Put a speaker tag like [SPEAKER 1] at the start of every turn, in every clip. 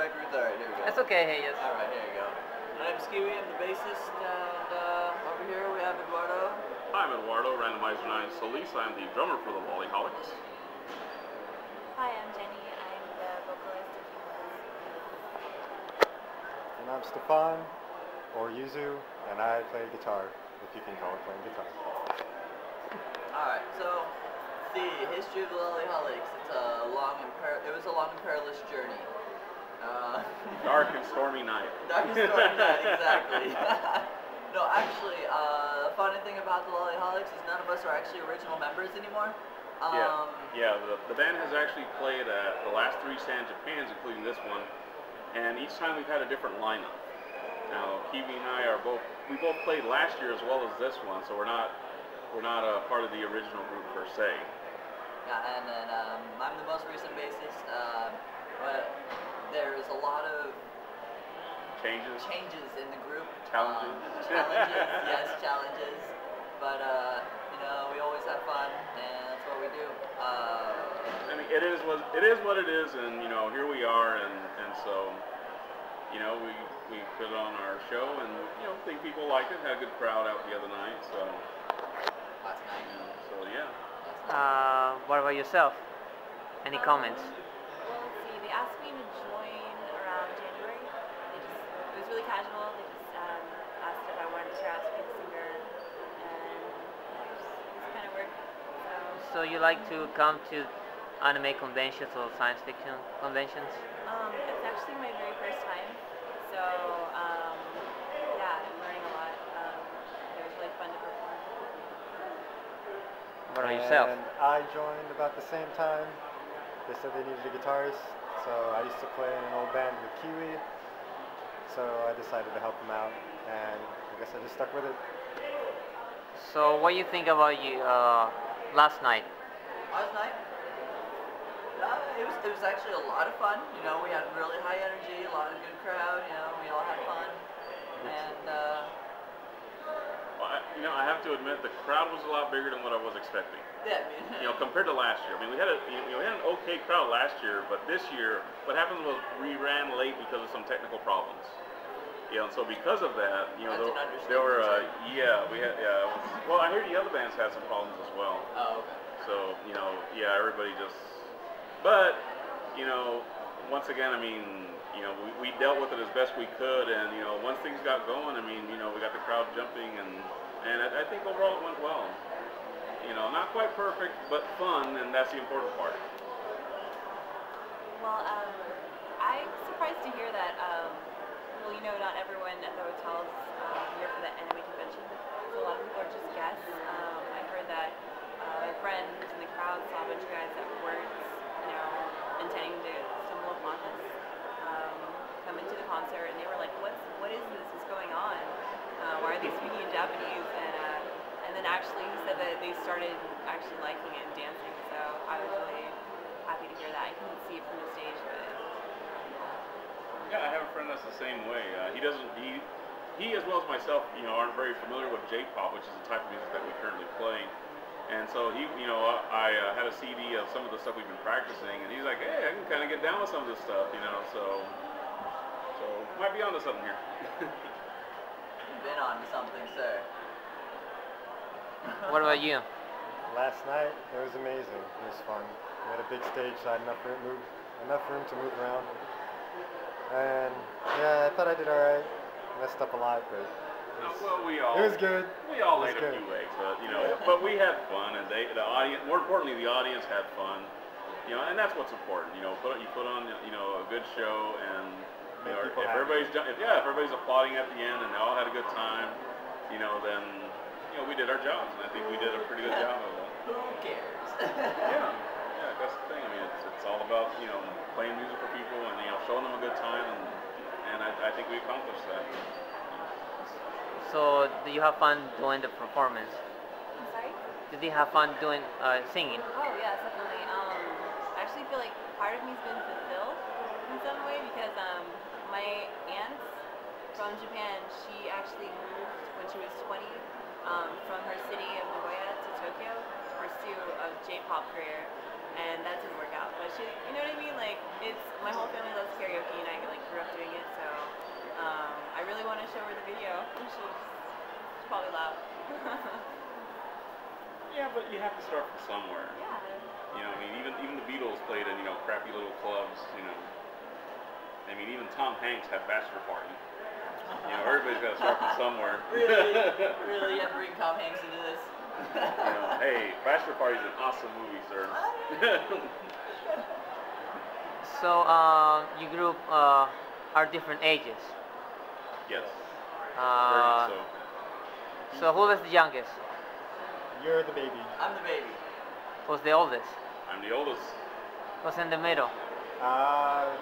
[SPEAKER 1] records? Alright, here we go.
[SPEAKER 2] That's okay, hey, yes.
[SPEAKER 1] Alright, here you go. My name's Kiwi, I'm the bassist, and over here we have Eduardo.
[SPEAKER 3] Hi, I'm Eduardo, Randomizer 9 Solis. I'm the drummer for the Loliholix.
[SPEAKER 4] Hi, I'm Jenny. I'm the vocalist of
[SPEAKER 5] And I'm Stefan, or Yuzu, and I play guitar, if you can call it playing guitar.
[SPEAKER 1] Alright, so the history of the Loliholix. It was a long and perilous journey.
[SPEAKER 3] Dark and stormy night.
[SPEAKER 1] Dark and stormy night, exactly. No, actually, the funny thing about the Loliholix is none of us are actually original members anymore.
[SPEAKER 3] The band has actually played at the last 3 San Japans, including this one, and each time we've had a different lineup. Now, Kiwi and I we both played last year as well as this one, so we're not a part of the original group per se.
[SPEAKER 1] Yeah, and then I'm the most recent bassist, but there's a lot of changes in the group.
[SPEAKER 3] Challenges.
[SPEAKER 1] Yes, challenges. But you know, we always have fun, and that's what we do.
[SPEAKER 3] I mean, it is what it is, and you know, here we are, and so, you know, we put on our show, and you know, think people liked it. Had a good crowd out the other night, so.
[SPEAKER 1] Last night.
[SPEAKER 3] So yeah.
[SPEAKER 2] What about yourself? Any comments?
[SPEAKER 4] Well, let's see. They asked me to join around January. It was really casual. They just asked if I wanted to try out to be the singer, and it just kind of worked.
[SPEAKER 2] So you like to come to anime conventions or science fiction conventions?
[SPEAKER 4] It's actually my very first time. So yeah, I'm learning a lot. It was really fun to perform.
[SPEAKER 2] What about yourself?
[SPEAKER 5] And I joined about the same time. They said they needed a guitarist, so I used to play in an old band with Kiwi, so I decided to help them out, and I guess I just stuck with it.
[SPEAKER 2] So what do you think about last night?
[SPEAKER 1] Last night? It was actually a lot of fun. You know, we had really high energy, a lot of good crowd. You know, we all had fun, and
[SPEAKER 3] Well, you know, I have to admit the crowd was a lot bigger than what I was expecting.
[SPEAKER 1] yeah, I mean,
[SPEAKER 3] You know, compared to last year. I mean, we had an okay crowd last year, but this year, what happened was we ran late because of some technical problems. You know, and so because of that, you know, there were well, I heard the other bands had some problems as well.
[SPEAKER 1] Oh, okay.
[SPEAKER 3] So, you know, yeah, everybody just, but, you know, once again, I mean, you know, we dealt with it as best we could, and, you know, once things got going, I mean, you know, we got the crowd jumping, and I think overall it went well. You know, not quite perfect, but fun, and that's the important part.
[SPEAKER 4] Well, I'm surprised to hear that, well, you know, not everyone at the hotel's here for the anime convention, so a lot of people are just guests. I heard that my friend who's in the crowd saw a bunch of guys that weren't, you know, intending to stumble upon us, come into the concert, and they were like, what is this? What's going on? Why are they speaking in Japanese? And then actually he said that they started actually liking it and dancing, so I was really happy to hear that. I couldn't see it from the stage, but
[SPEAKER 3] Yeah, I have a friend that's the same way. He as well as myself, you know, aren't very familiar with J-pop, which is the type of music that we currently play. And so he, you know, I had a CD of some of the stuff we've been practicing, and he's like, hey, I can kind of get down with some of this stuff, you know, so might be onto something here.
[SPEAKER 1] You've been on to something, sir.
[SPEAKER 2] What about you?
[SPEAKER 5] Last night, it was amazing. It was fun. We had a big stage, so I had enough room to move around. And yeah, I thought I did all right. Messed up a lot, but it was good.
[SPEAKER 3] We all laid a few eggs, but you know, but we had fun, and the audience, more importantly, the audience had fun. You know, and that's what's important. You know, you put on, you know, a good show, and you know, if everybody's applauding at the end, and they all had a good time, you know, then you know we did our jobs, and I think we did a pretty good job of that.
[SPEAKER 1] Who cares?
[SPEAKER 3] Yeah, that's the thing. I mean, it's all about, you know, playing music for people and, you know, showing them a good time, and I think we accomplished that.
[SPEAKER 2] So did you have fun doing the performance?
[SPEAKER 4] I'm sorry?
[SPEAKER 2] Did you have fun doing singing?
[SPEAKER 4] Oh, yeah, definitely. I actually feel like part of me's been fulfilled in some way because my aunt from Japan, she actually moved when she was 20 from her city of Nagoya to Tokyo to pursue a J-pop career, and that didn't work out. But she, you know what I mean? Like, it's my whole family loves karaoke, and I like bunch is probably loud.
[SPEAKER 3] Yeah, but you have to start from somewhere.
[SPEAKER 4] Yeah.
[SPEAKER 3] You know, I mean, even the Beatles played in, you know, crappy little clubs, you know. I mean, even Tom Hanks had Bachelor Party. You know, everybody's got to start from somewhere.
[SPEAKER 1] Really, you have to bring Tom Hanks into this?
[SPEAKER 3] You know, hey, Bachelor Party is an awesome movie, sir.
[SPEAKER 2] So, your group are different ages.
[SPEAKER 3] Yes, very much so.
[SPEAKER 2] So who was the youngest?
[SPEAKER 5] You're the baby.
[SPEAKER 1] I'm the baby.
[SPEAKER 2] Who's the oldest?
[SPEAKER 3] I'm the oldest.
[SPEAKER 2] Who's in the middle?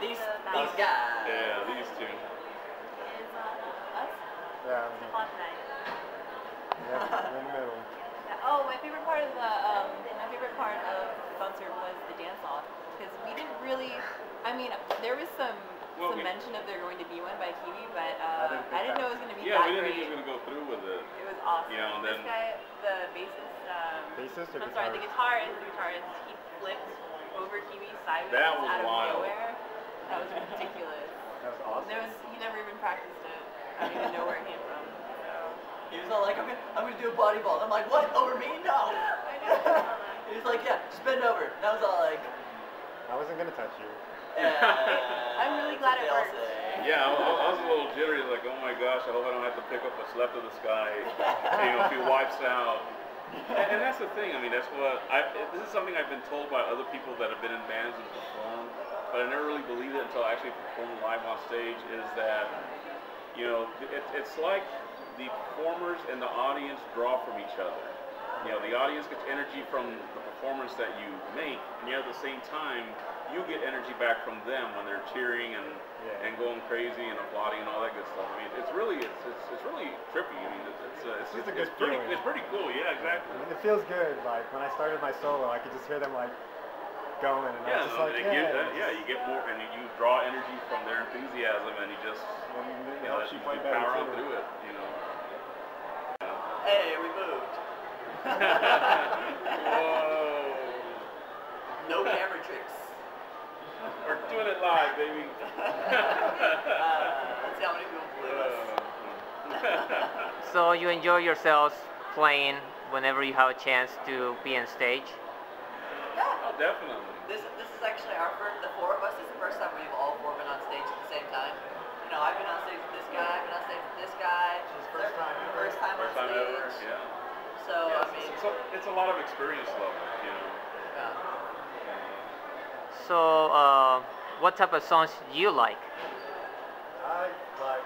[SPEAKER 1] These guys.
[SPEAKER 3] Yeah, these two.
[SPEAKER 4] Is us?
[SPEAKER 5] Yeah,
[SPEAKER 4] Stefan and I.
[SPEAKER 5] yeah, in the middle.
[SPEAKER 4] Yeah. Oh, my favorite part of the concert was the dance off, because we didn't really. I mean, there was some mention of there going to be one by Kiwi, but I didn't know it was going to be that
[SPEAKER 3] we didn't
[SPEAKER 4] great.
[SPEAKER 3] think he was going to go through with it.
[SPEAKER 4] It was awesome.
[SPEAKER 3] You know, and
[SPEAKER 4] this
[SPEAKER 3] then
[SPEAKER 4] guy, the bassist.
[SPEAKER 5] Bassist or
[SPEAKER 4] I'm sorry, the guitarist, he flipped over Kiwi sideways
[SPEAKER 3] That was
[SPEAKER 4] out of
[SPEAKER 3] wild.
[SPEAKER 4] nowhere. That was ridiculous.
[SPEAKER 5] That was awesome.
[SPEAKER 4] He never even practiced it. I don't even know where it came from. So.
[SPEAKER 1] He was all like, I'm gonna do a body vault. I'm like, what? Over me? No.
[SPEAKER 4] I know.
[SPEAKER 1] He was like, yeah, just bend over. And I was all like,
[SPEAKER 5] I wasn't gonna touch you.
[SPEAKER 4] I'm really glad it worked.
[SPEAKER 3] yeah, I was a little jittery, like, oh my gosh, I hope I don't have to pick up what's left of this guy. You know, if he wipes out. And that's the thing. I mean, that's what this is something I've been told by other people that have been in bands and performed, but I never really believed it until I actually performed live on stage. Is that, you know, it's like the performers and the audience draw from each other. You know, the audience gets energy from the performance that you make, and yet at the same time, you get energy back from them when they're cheering and going crazy and applauding and all that good stuff. I mean, it's really trippy. I mean, it's pretty cool. Yeah, exactly.
[SPEAKER 5] I mean, it feels good. Like when I started my solo, I could just hear them like going, and I was just like,
[SPEAKER 3] you get more, and you draw energy from their enthusiasm, and you just you power on through it. You know.
[SPEAKER 1] Hey, we moved.
[SPEAKER 3] Whoa.
[SPEAKER 1] No camera tricks.
[SPEAKER 3] We're doing it live, baby.
[SPEAKER 1] Let's see how many people believe us.
[SPEAKER 2] So you enjoy yourselves playing whenever you have a chance to be on stage?
[SPEAKER 1] Yeah.
[SPEAKER 3] Oh, definitely.
[SPEAKER 1] This is actually the four of us. This is the first time we've all four been on stage at the same time. You know, I've been on stage with this guy. I've been on stage with this guy.
[SPEAKER 5] First time
[SPEAKER 1] on stage.
[SPEAKER 3] Ever. Yeah.
[SPEAKER 1] So
[SPEAKER 3] yeah,
[SPEAKER 1] I mean,
[SPEAKER 3] it's a lot of experience level, you know.
[SPEAKER 1] Yeah.
[SPEAKER 2] So, what type of songs do you like?
[SPEAKER 5] I like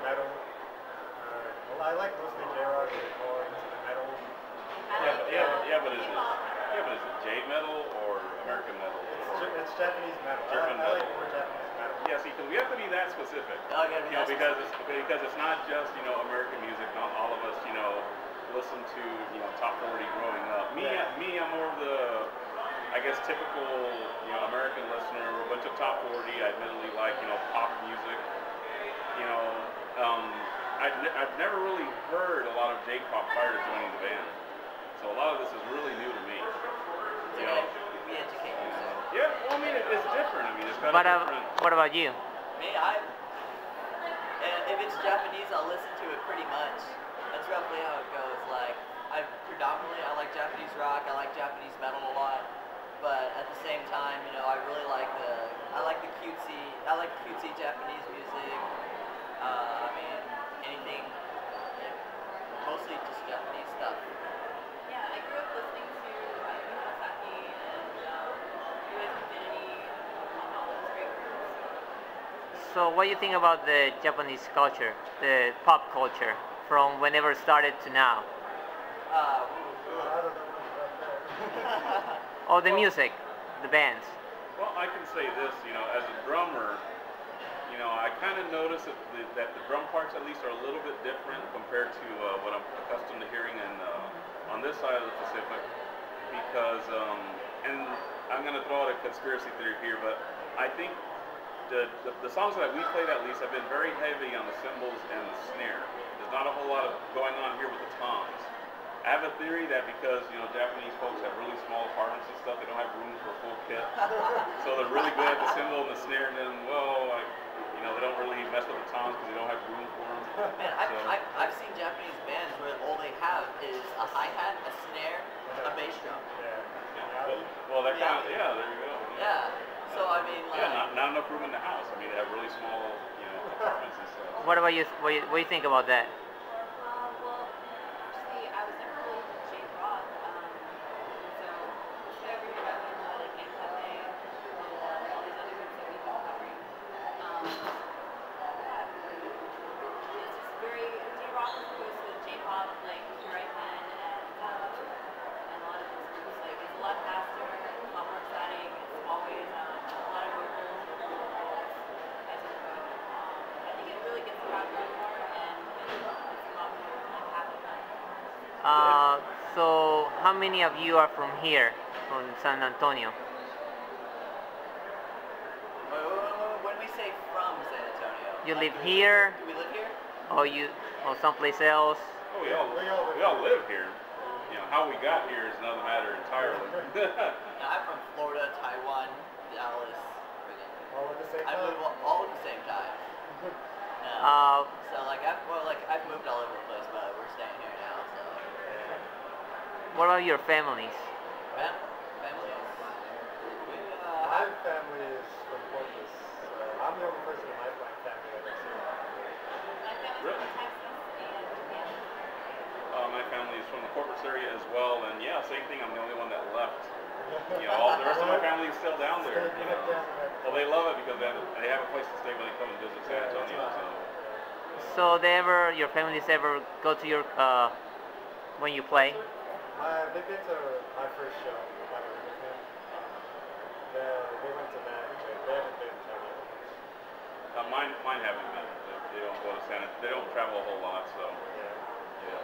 [SPEAKER 5] metal. Well, I like mostly J-rock and more into the metal.
[SPEAKER 3] But is it J metal or American metal?
[SPEAKER 5] It's Japanese metal.
[SPEAKER 3] German
[SPEAKER 5] I like
[SPEAKER 3] metal.
[SPEAKER 5] more Japanese metal.
[SPEAKER 3] Yeah, see, because we have to be that specific.
[SPEAKER 1] Oh, gotta be
[SPEAKER 3] You know,
[SPEAKER 1] that
[SPEAKER 3] because it's not just, you know, American music. Not all of us, you know, listen to, you know, top 40 growing up. Me, I'm more of the, I guess, typical, you know, American listener. A bunch of top 40. I admittedly like, you know, pop music. You know, I've never really heard a lot of J-pop prior to joining the band. So a lot of this is really new to me. You know.
[SPEAKER 1] We educate yourself.
[SPEAKER 3] Yeah, well, I mean, it's different. I mean, it's kind of different.
[SPEAKER 2] What about you?
[SPEAKER 1] Me, if it's Japanese, I'll listen to it pretty much. That's roughly how it goes. Like, I like Japanese rock. I like Japanese metal a lot. But at the same time, you know, I like the cutesy Japanese music. I mean, anything, mostly just Japanese stuff.
[SPEAKER 4] Yeah, I grew up listening to Saki and US Infinity and all those great groups.
[SPEAKER 2] So, what do you think about the Japanese culture, the pop culture, from whenever it started to now? Oh, the music, the bands.
[SPEAKER 3] Well, I can say this, you know, as a drummer, you know, I kind of notice that the drum parts at least are a little bit different compared to what I'm accustomed to hearing on this side of the Pacific, because, and I'm going to throw out a conspiracy theory here, but I think the songs that we played at least have been very heavy on the cymbals and the snare. There's not a whole lot of going on here with the toms. I have a theory that because, you know, Japanese folks have really small apartments and stuff, they don't have room for a full kit. So they're really good at the cymbal and the snare, and then, well, like, you know, they don't really mess with the toms because they don't have room for them.
[SPEAKER 1] Man, I've
[SPEAKER 3] not enough room in the house. I mean, they have really small, you know, apartments and stuff.
[SPEAKER 2] What about you? What do you think about that?
[SPEAKER 4] Well, actually, I was never really into J-rock, so every year I've been to like Anti and all these other groups that we've been covering. Yeah, it's just very J-rock as opposed to J-pop, like Here I Can and a lot of those groups. Like it's a lot faster, a lot more exciting. It's always a lot of vocals, as you go. I think it really gets the crowd going more, and it's a lot more like happy fun.
[SPEAKER 2] So how many of you are from here, from San Antonio?
[SPEAKER 1] When we say from San Antonio,
[SPEAKER 2] You
[SPEAKER 1] like,
[SPEAKER 2] live here,
[SPEAKER 1] Do we live here?
[SPEAKER 2] or someplace else?
[SPEAKER 3] Oh, we all live here. You know, how we got here is another matter entirely.
[SPEAKER 1] No, I'm from Florida, Taiwan, Dallas. Friggin'.
[SPEAKER 5] All at the same
[SPEAKER 1] I
[SPEAKER 5] time?
[SPEAKER 1] moved all at the same time. No. So like I've moved all over the place, but we're staying here now. So
[SPEAKER 2] What about your families?
[SPEAKER 1] family is we
[SPEAKER 5] My family is from Corpus. I'm the only person in my family that lives here.
[SPEAKER 4] My family's
[SPEAKER 3] Really?
[SPEAKER 4] from Texas and Japan.
[SPEAKER 3] My family is from the Corpus area as well, and yeah, same thing. I'm the only one that left. You know, all the rest of my family is still down there. You know, well, they love it because they have a place to stay when they come and visit San Antonio. So.
[SPEAKER 2] Your families ever go to your when you play?
[SPEAKER 5] They've been to my first show. My camp. They went to that, but they haven't been to any.
[SPEAKER 3] Mine haven't been. They don't go to They don't travel a whole lot, so.
[SPEAKER 5] Yeah.
[SPEAKER 3] Yeah.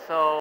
[SPEAKER 2] So